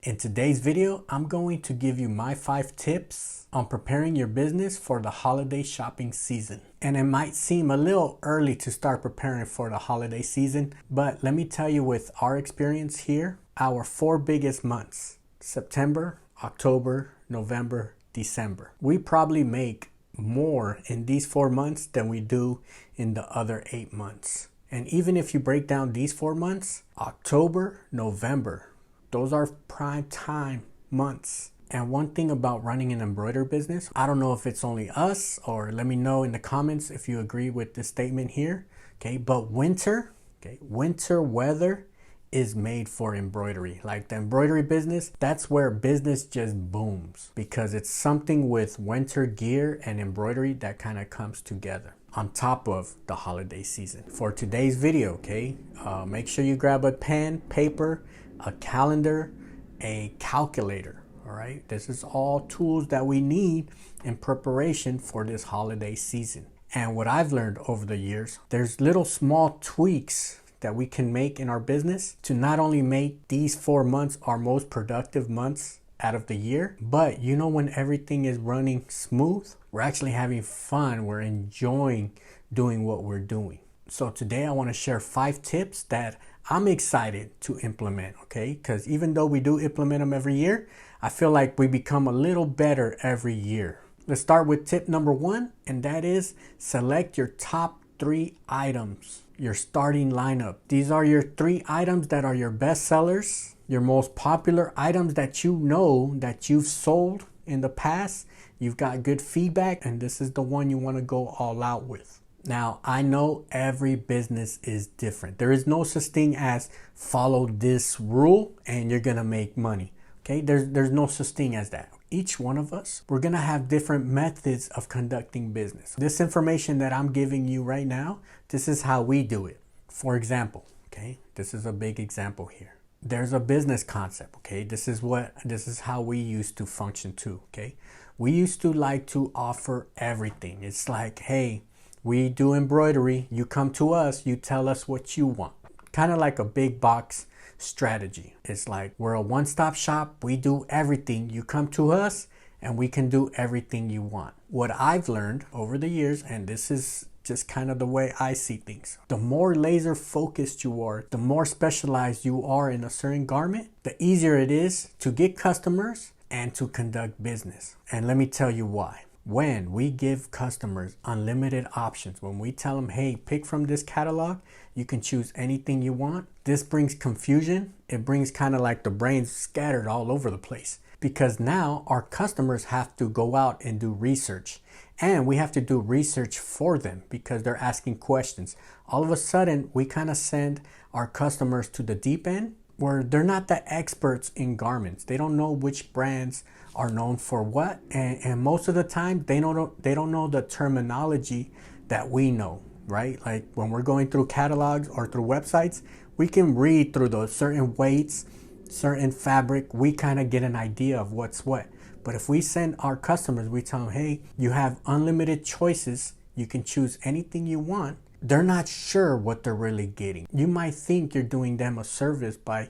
In today's video, I'm going to give you my 5 tips on preparing your business for the holiday shopping season. And it might seem a little early to start preparing for the holiday season, but let me tell you, with our experience here, our 4 biggest months, September, October, November, December, we probably make more in these 4 months than we do in the other 8 months. And even if you break down these 4 months, October, November, those are prime time months. And one thing about running an embroidery business, I don't know if it's only us, or let me know in the comments if you agree with this statement here. Okay, but winter weather is made for embroidery. Like the embroidery business, that's where business just booms, because it's something with winter gear and embroidery that kind of comes together on top of the holiday season. For today's video, okay, make sure you grab a pen, paper, a calendar, a calculator. All right, this is all tools that we need in preparation for this holiday season. And what I've learned over the years, there's little small tweaks that we can make in our business to not only make these 4 months our most productive months out of the year, but you know, when everything is running smooth, we're actually having fun, we're enjoying doing what we're doing. So today I want to share 5 tips that I'm excited to implement, okay? Because even though we do implement them every year, I feel like we become a little better every year. Let's start with tip number 1, and that is select your top 3 items, your starting lineup. These are your 3 items that are your best sellers, your most popular items that you know that you've sold in the past. You've got good feedback, and this is the one you want to go all out with. Now, I know every business is different. There is no such thing as follow this rule and you're gonna make money. Okay, there's no such thing as that. Each one of us, we're gonna have different methods of conducting business. This information that I'm giving you right now, this is how we do it. For example, okay, this is a big example here. There's a business concept, okay? This is how we used to function too, okay? We used to like to offer everything. It's like, hey, we do embroidery, you come to us, you tell us what you want. Kind of like a big box strategy. It's like we're a one-stop shop, we do everything. You come to us and we can do everything you want. What I've learned over the years, and this is just kind of the way I see things, the more laser focused you are, the more specialized you are in a certain garment, the easier it is to get customers and to conduct business. And let me tell you why. When we give customers unlimited options, when we tell them, hey, pick from this catalog, you can choose anything you want, this brings confusion. It brings kind of like the brains scattered all over the place, because now our customers have to go out and do research, and we have to do research for them because they're asking questions. All of a sudden, we kind of send our customers to the deep end where they're not the experts in garments. They don't know which brands are known for what, and most of the time they don't know the terminology that we know, right? Like when we're going through catalogs or through websites, we can read through those certain weights, certain fabric, we kind of get an idea of what's what. But if we send our customers, we tell them, hey, you have unlimited choices, you can choose anything you want, they're not sure what they're really getting. You might think you're doing them a service by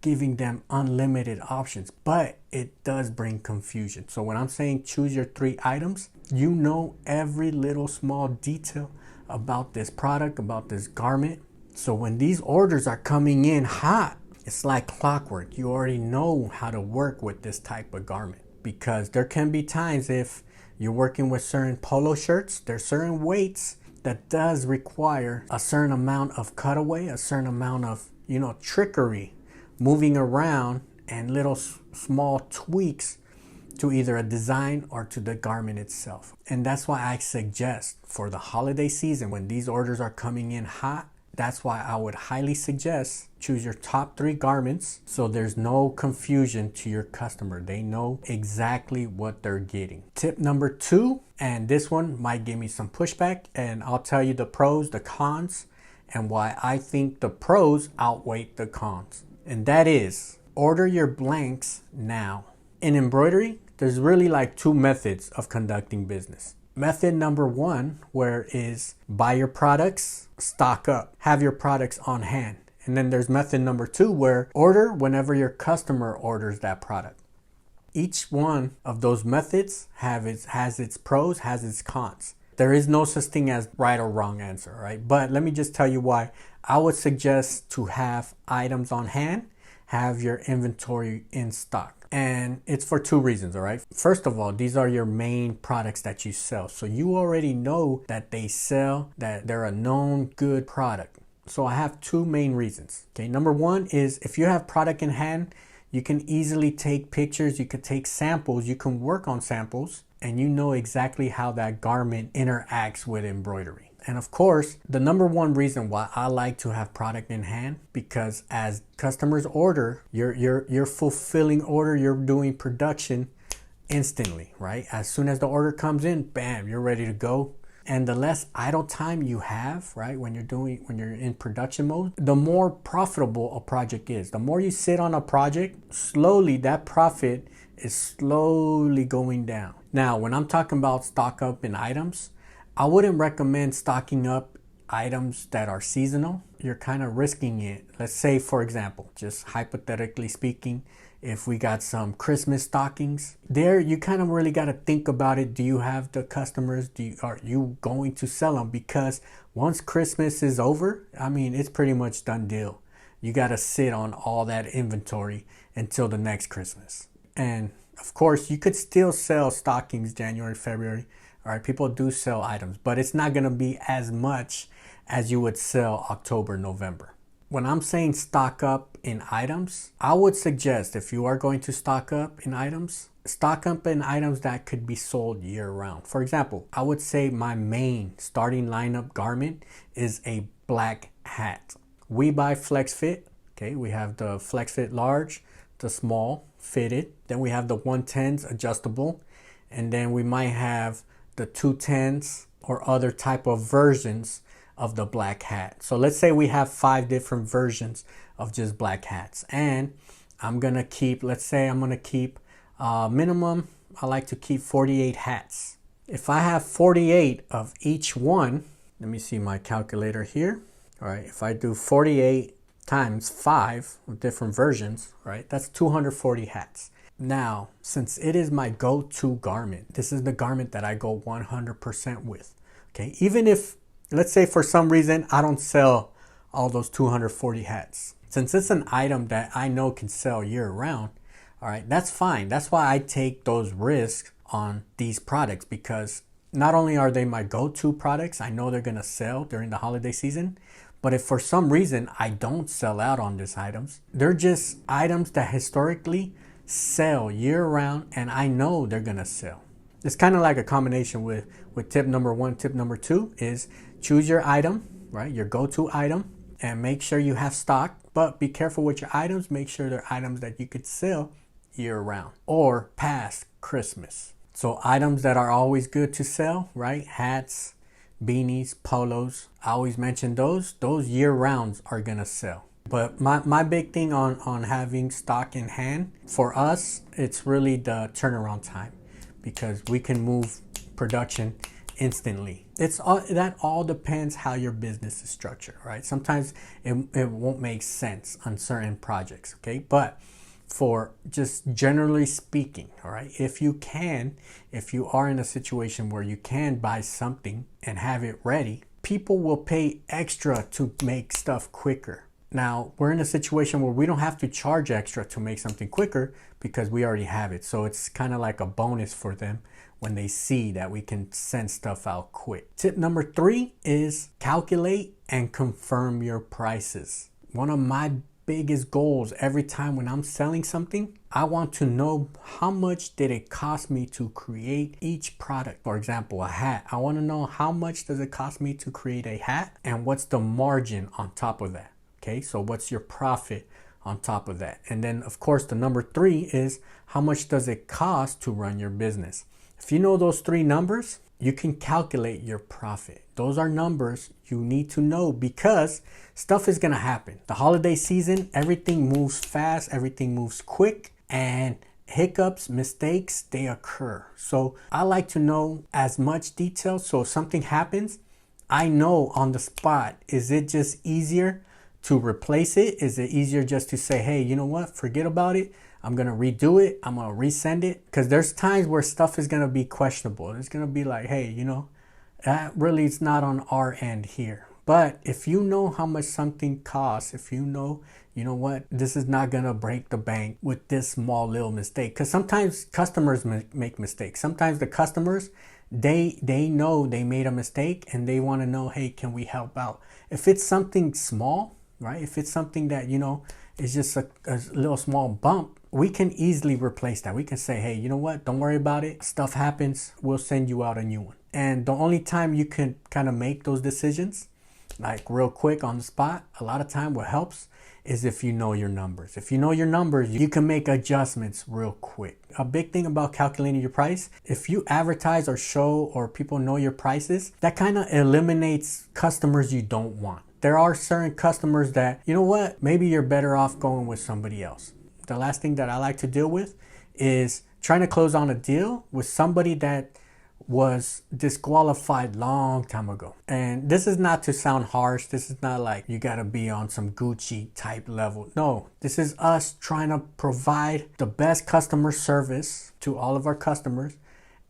giving them unlimited options, but it does bring confusion. So when I'm saying choose your 3 items, you know every little small detail about this product, about this garment. So when these orders are coming in hot, it's like clockwork. You already know how to work with this type of garment, because there can be times if you're working with certain polo shirts, there's certain weights that does require a certain amount of cutaway, a certain amount of, you know, trickery, moving around, and little small tweaks to either a design or to the garment itself. And that's why I suggest for the holiday season, when these orders are coming in hot, that's why I would highly suggest choose your top 3 garments so there's no confusion to your customer. They know exactly what they're getting. Tip number 2, and this one might give me some pushback, and I'll tell you the pros, the cons, and why I think the pros outweigh the cons. And that is, order your blanks now. In embroidery, there's really like 2 methods of conducting business. Method number 1, where is buy your products, stock up, have your products on hand. And then there's method number 2, where order whenever your customer orders that product. Each one of those methods has its pros, has its cons. There is no such thing as right or wrong answer, right? But let me just tell you why I would suggest to have items on hand, have your inventory in stock. And it's for 2 reasons, all right? First of all, these are your main products that you sell. So you already know that they sell, that they're a known good product. So I have 2 main reasons. Okay, number 1 is if you have product in hand, you can easily take pictures, you could take samples, you can work on samples, and you know exactly how that garment interacts with embroidery. And of course, the number 1 reason why I like to have product in hand, because as customers order, you're fulfilling order, you're doing production instantly, right? As soon as the order comes in, bam, you're ready to go. And the less idle time you have, right, when you're in production mode, the more profitable a project is. The more you sit on a project, slowly that profit is slowly going down. Now, when I'm talking about stock up in items, I wouldn't recommend stocking up items that are seasonal. You're kind of risking it. Let's say, for example, just hypothetically speaking, if we got Christmas stockings, there you kind of really got to think about it. Do you have the customers? Are you going to sell them? Because once Christmas is over, I mean, it's pretty much done deal. You got to sit on all that inventory until the next Christmas. And of course, you could still sell stockings January, February. All right, people do sell items, but it's not going to be as much as you would sell October, November. When I'm saying stock up in items, I would suggest if you are going to stock up in items that could be sold year round. For example, I would say my main starting lineup garment is a black hat. We buy Flex Fit. Okay, we have the Flex Fit large, the small fitted. Then we have the 110s adjustable. And then we might have the 210s or other type of versions of the black hat. So let's say we have 5 different versions of just black hats, and I'm gonna keep minimum, I like to keep 48 hats. If I have 48 of each one, let me see my calculator here. All right, if I do 48 times 5 of different versions, right, that's 240 hats. Now, since it is my go-to garment, this is the garment that I go 100% with. Okay, even if, let's say for some reason I don't sell all those 240 hats. Since it's an item that I know can sell year round, all right, that's fine. That's why I take those risks on these products, because not only are they my go-to products, I know they're gonna sell during the holiday season, but if for some reason I don't sell out on these items, they're just items that historically sell year round and I know they're gonna sell. It's kind of like a combination with tip number 1. Tip number 2 is choose your item, right? Your go-to item, and make sure you have stock, but be careful with your items. Make sure they're items that you could sell year round or past Christmas. So items that are always good to sell, right? Hats, beanies, polos. I always mention those year rounds are gonna sell. But my big thing on having stock in hand, for us, it's really the turnaround time, because we can move production instantly. That all depends how your business is structured, right? Sometimes it won't make sense on certain projects, okay? But for just generally speaking, all right, if you are in a situation where you can buy something and have it ready, people will pay extra to make stuff quicker. Now, we're in a situation where we don't have to charge extra to make something quicker because we already have it. So it's kind of like a bonus for them when they see that we can send stuff out quick. Tip number 3 is calculate and confirm your prices. One of my biggest goals every time when I'm selling something, I want to know how much did it cost me to create each product. For example, a hat. I want to know how much does it cost me to create a hat and what's the margin on top of that. Okay, so what's your profit on top of that? And then of course the number 3 is how much does it cost to run your business? If you know those 3 numbers, you can calculate your profit. Those are numbers you need to know because stuff is gonna happen. The holiday season, everything moves fast, everything moves quick, and hiccups, mistakes, they occur. So I like to know as much detail, so if something happens, I know on the spot, is it just easier to replace it? Is it easier just to say, hey, you know what, forget about it, I'm gonna redo it, I'm gonna resend it? Because there's times where stuff is gonna be questionable. It's gonna be like, hey, you know, that really is not on our end here. But if you know how much something costs, if you know what, this is not gonna break the bank with this small little mistake. Because sometimes customers make mistakes. Sometimes the customers, they know they made a mistake and they want to know, hey, can we help out? If it's something small, right? If it's something that, you know, is just a little small bump, we can easily replace that. We can say, hey, you know what, don't worry about it. Stuff happens. We'll send you out a new one. And the only time you can kind of make those decisions, like real quick on the spot, a lot of time what helps is if you know your numbers. If you know your numbers, you can make adjustments real quick. A big thing about calculating your price, if you advertise or show or people know your prices, that kind of eliminates customers you don't want. There are certain customers that, you know what, maybe you're better off going with somebody else. The last thing that I like to deal with is trying to close on a deal with somebody that was disqualified long time ago. And this is not to sound harsh. This is not like you gotta be on some Gucci type level. No, this is us trying to provide the best customer service to all of our customers.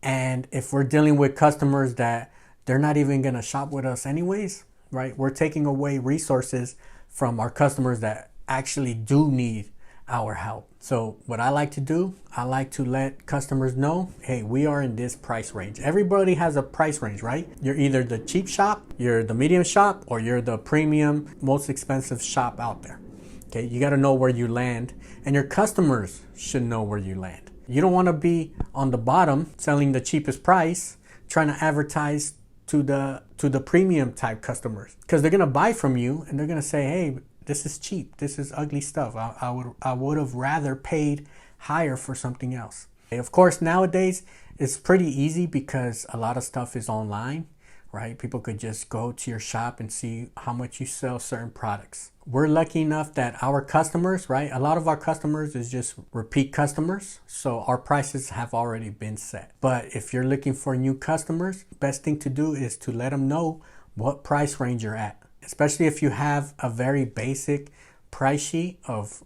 And if we're dealing with customers that they're not even gonna shop with us anyways, right? We're taking away resources from our customers that actually do need our help. So what I like to do, I like to let customers know, hey, we are in this price range. Everybody has a price range, right? You're either the cheap shop, you're the medium shop, or you're the premium, most expensive shop out there. Okay, you got to know where you land, and your customers should know where you land. You don't want to be on the bottom selling the cheapest price, trying to advertise to the premium type customers, because they're going to buy from you and they're going to say, hey, this is cheap. This is ugly stuff. I would have rather paid higher for something else. Of course, nowadays it's pretty easy because a lot of stuff is online, right? People could just go to your shop and see how much you sell certain products. We're lucky enough that our customers, right? A lot of our customers is just repeat customers. So our prices have already been set. But if you're looking for new customers, best thing to do is to let them know what price range you're at. Especially if you have a very basic price sheet of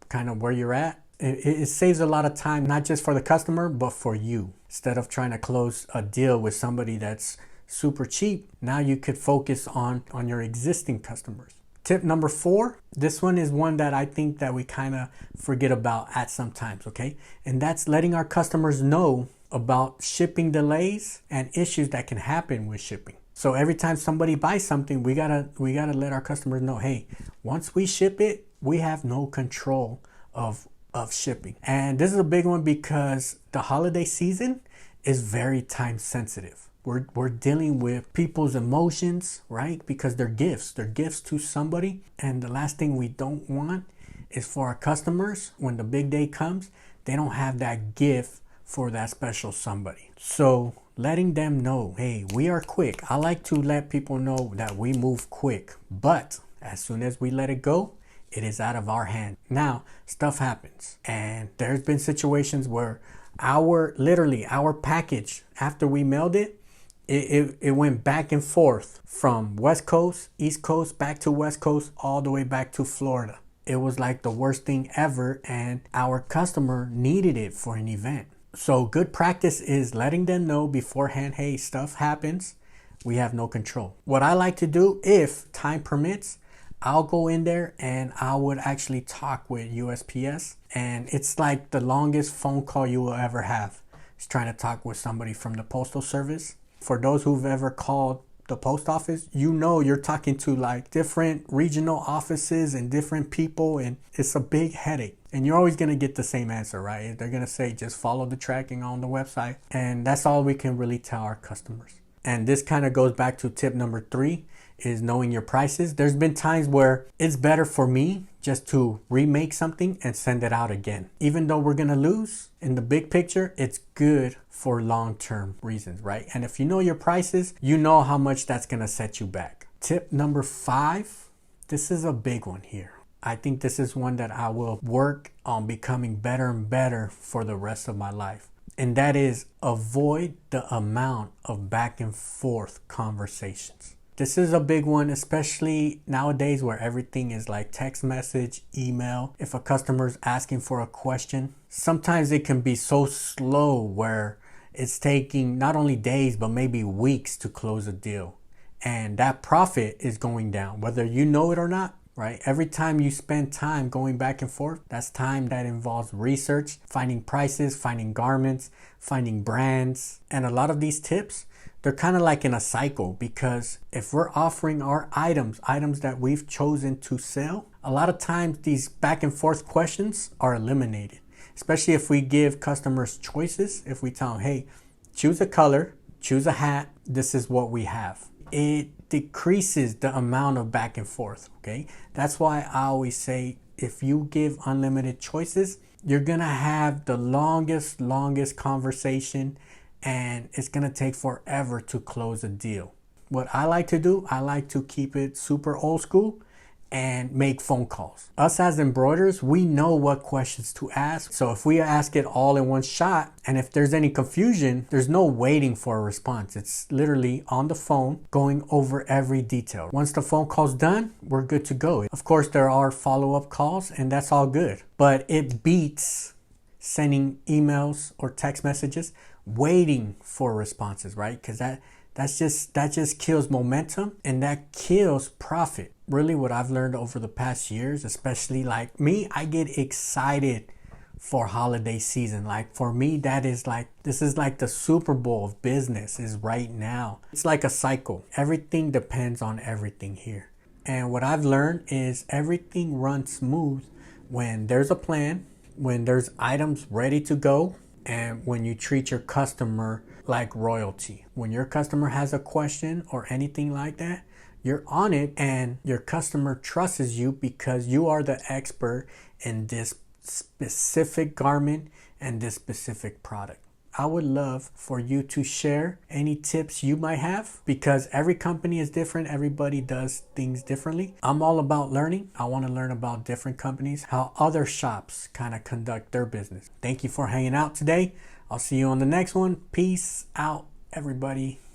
kind of where you're at, it saves a lot of time, not just for the customer, but for you. Instead of trying to close a deal with somebody that's super cheap, now you could focus on your existing customers. Tip number 4, this one is one that I think that we kind of forget about at sometimes, okay? And that's letting our customers know about shipping delays and issues that can happen with shipping. So every time somebody buys something, we gotta let our customers know, hey, once we ship it, we have no control of shipping. And this is a big one because the holiday season is very time sensitive. We're dealing with people's emotions, right? Because they're gifts to somebody. And the last thing we don't want is for our customers, when the big day comes, they don't have that gift for that special somebody. So letting them know, hey, we are quick. I like to let people know that we move quick, but as soon as we let it go, it is out of our hand. Now, stuff happens, and there's been situations where our package, after we mailed it, it went back and forth from West Coast, East Coast, back to West Coast, all the way back to Florida. It was like the worst thing ever, and our customer needed it for an event. So good practice is letting them know beforehand, hey, stuff happens, we have no control. What I like to do, if time permits, I'll go in there and I would actually talk with USPS. And it's like the longest phone call you will ever have. It's trying to talk with somebody from the Postal Service. For those who've ever called the post office, you know you're talking to like different regional offices and different people, and it's a big headache. And you're always going to get the same answer, right? They're going to say, just follow the tracking on the website. And that's all we can really tell our customers. And this kind of goes back to tip number 3, is knowing your prices. There's been times where it's better for me just to remake something and send it out again. Even though we're going to lose, in the big picture, it's good for long-term reasons, right? And if you know your prices, you know how much that's going to set you back. Tip number 5, this is a big one here. I think this is one that I will work on becoming better and better for the rest of my life. And that is avoid the amount of back and forth conversations. This is a big one, especially nowadays where everything is like text message, email. If a customer is asking for a question, sometimes it can be so slow where it's taking not only days, but maybe weeks to close a deal. And that profit is going down, whether you know it or not, right? Every time you spend time going back and forth, that's time that involves research, finding prices, finding garments, finding brands. And a lot of these tips, they're kind of like in a cycle, because if we're offering our items that we've chosen to sell, a lot of times these back and forth questions are eliminated, especially if we give customers choices. If we tell them, hey, choose a color, choose a hat, this is what we have. It decreases the amount of back and forth, okay? That's why I always say, if you give unlimited choices, you're gonna have the longest conversation, and it's gonna take forever to close a deal. What I like to do, I like to keep it super old school and make phone calls. Us as embroiderers, we know what questions to ask. So if we ask it all in one shot, and if there's any confusion, there's no waiting for a response. It's literally on the phone going over every detail. Once the phone call's done, we're good to go. Of course, there are follow-up calls, and that's all good. But it beats sending emails or text messages waiting for responses, right? Because that just kills momentum, and that kills profit. Really, what I've learned over the past years, especially like me, I get excited for holiday season. Like for me, this is like the Super Bowl of business is right now. It's like a cycle. Everything depends on everything here. And what I've learned is everything runs smooth when there's a plan, when there's items ready to go, and when you treat your customer like royalty. When your customer has a question or anything like that, you're on it, and your customer trusts you because you are the expert in this specific garment and this specific product. I would love for you to share any tips you might have, because every company is different. Everybody does things differently. I'm all about learning. I want to learn about different companies, how other shops kind of conduct their business. Thank you for hanging out today. I'll see you on the next one. Peace out, everybody.